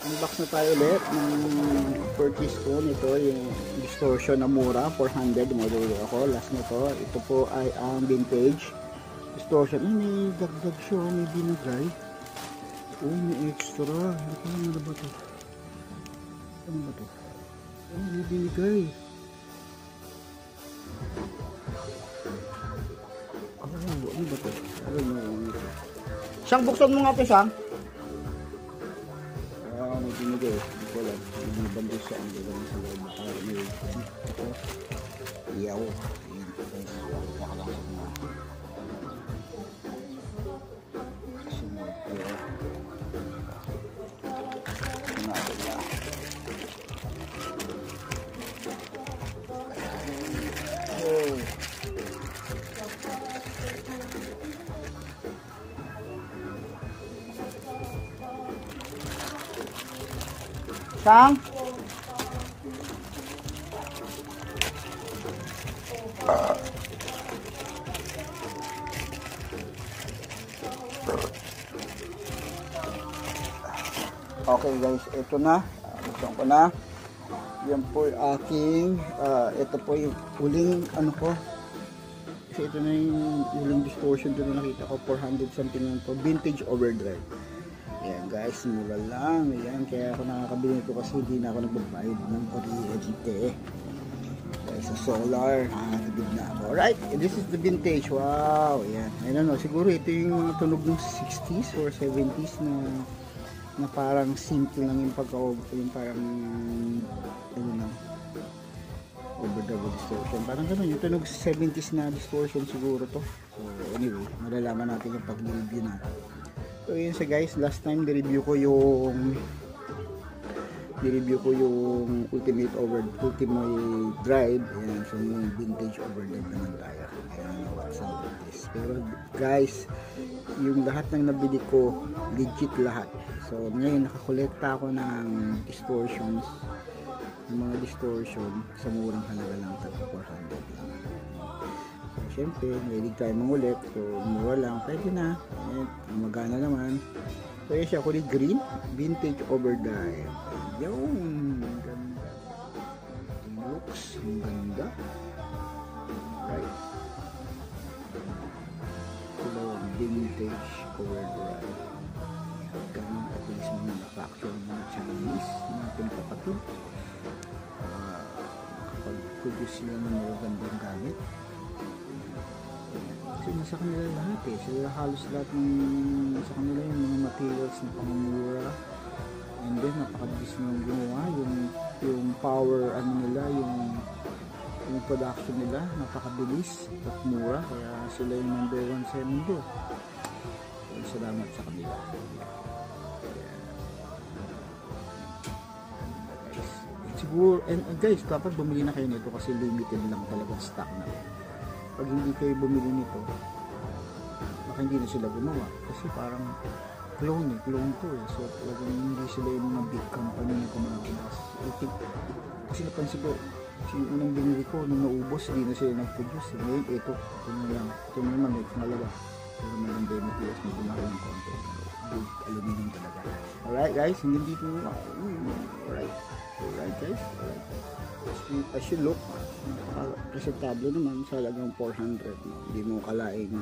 unbox na tayo ulit ng purchase ko nito, yung distortion na mura, 400, model ako, last na to. Ito po ay ang vintage distortion. May dagdag siya, may binigay. May extra. Ano ba to? Ano ba to? May binigay. Ano ba to? Siyang, buksan mo nga ito, Siyang. May binigay. Hindi ko lang. May bando siya. Ang gagawin sa loob. Para may ito. Iyaw. Ayan. Nakalang sa mga. Kasunod. Iyaw. Sunod. Iyaw. Sang? Okay guys, ito na. Buksan ko na. Yan po yung aking, ito po yung huling, ano ko. Kasi ito na yung huling distortion doon na nakita ko. 400 something lang po. Vintage overdrive. Ayan guys, mura lang. Ayan, kaya ako nakakabili nito kasi hindi na ako nagbabayad ng kuryente. Kaya sa solar, nakakatibid na ako. Alright, this is the vintage. Wow, ayan. I don't know, siguro ito yung tunog ng 60s or 70s na parang simple lang yung yung parang, ano na, overdrive distortion. Parang ganun, yung tunog 70s na distortion siguro to. So anyway, malalaman natin yung pag-review natin. So yun sa guys, last time ni-review ko yung ultimate drive. Ayan, so yung vintage overdrive naman tayo. Ayan, what's up with this. Pero guys, yung lahat ng nabili ko, legit lahat. So ngayon nakakolekta ako ng distortions, yung mga distortion sa murang halaga lang, tag 400 lang. So syempre, ready tayo mangulit. So mura lang, pwede na. Ayan, magana naman. So yun siya, kulay green, vintage overdrive. Yung ganda. Looks, ang ganda. Right. Kulay vintage overdrive. Ganun at least mga manufacture ng Chinese, mga ating kapatid. Nakapag-produce sila ng magagandang gamit. Kasi nasa kanila lahat eh. Sila halos lahat sa kanila yung mga materials na pangmura. And then napakabilis nilang gumawa. Yung power ano nila, yung production nila, napakabilis at mura. Kaya sila yung number 1 sa mundo. Salamat sa kanila. Siguro, and guys, dapat bumili na kayo nito kasi limited lang talaga stock na. Pag hindi kayo bumili nito, baka hindi na sila gumawa kasi parang clone to eh. So talagang hindi sila yung mga big company na gumagawa. Kasi napansin ko, yung unang binili ko, nung naubos, hindi na sila nag-produce. Ngayon, ito naman, may pangalawa. Pero maganda yung materials na gumagawa ng konti. Good aluminum talaga. Alright guys, hindi dito. Alright guys, alright. As you look, presentable naman sa halagang 400. No? Hindi mo kalaing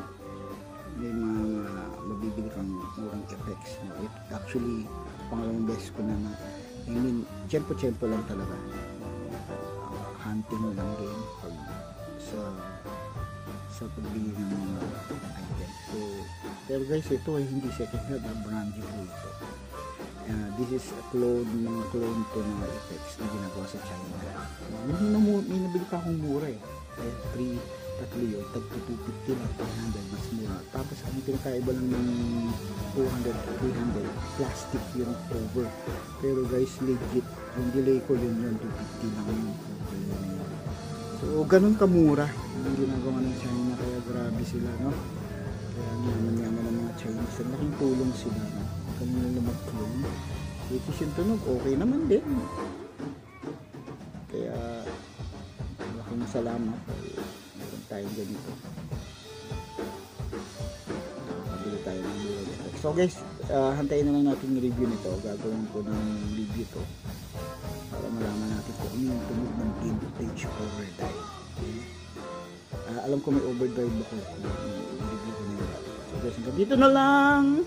may mga mabibili kang murang effects. No? It actually, pangalawang beses ko na I mean, tiyempo lang talaga. Hunting lang din pag sa pagbili ng mga item. So, pero guys, ito ay hindi second hand, brand new po ito. This is a clone to na effects na ginagawa sa China. May nabili pa akong mura eh. Tatlo yun, tag 250 lang, 500, mas mura. Tapos ang pinakaiba lang ng 200, 300, plastic yung cover. Pero guys, legit, yung delay ko yun 250 lang yung cover yun. So, ganun kamura yung ginagawa ng China, kaya grabe sila, no? Kaya naman ng mga Chinese, laking tulong sila, no? Kanina na mag-clone. Which yung tunog, okay naman din. Kaya, malaking salamat. Meron tayong ganito. Nakakabili tayo ng mura effects. So guys, hantayin na lang natin yung review nito. Gagawin ko ng review to para malaman natin kung ano yung tunog ng vintage overdrive. Alam ko may overdrive ako. Review ko na yun. So guys, hanggang dito na lang.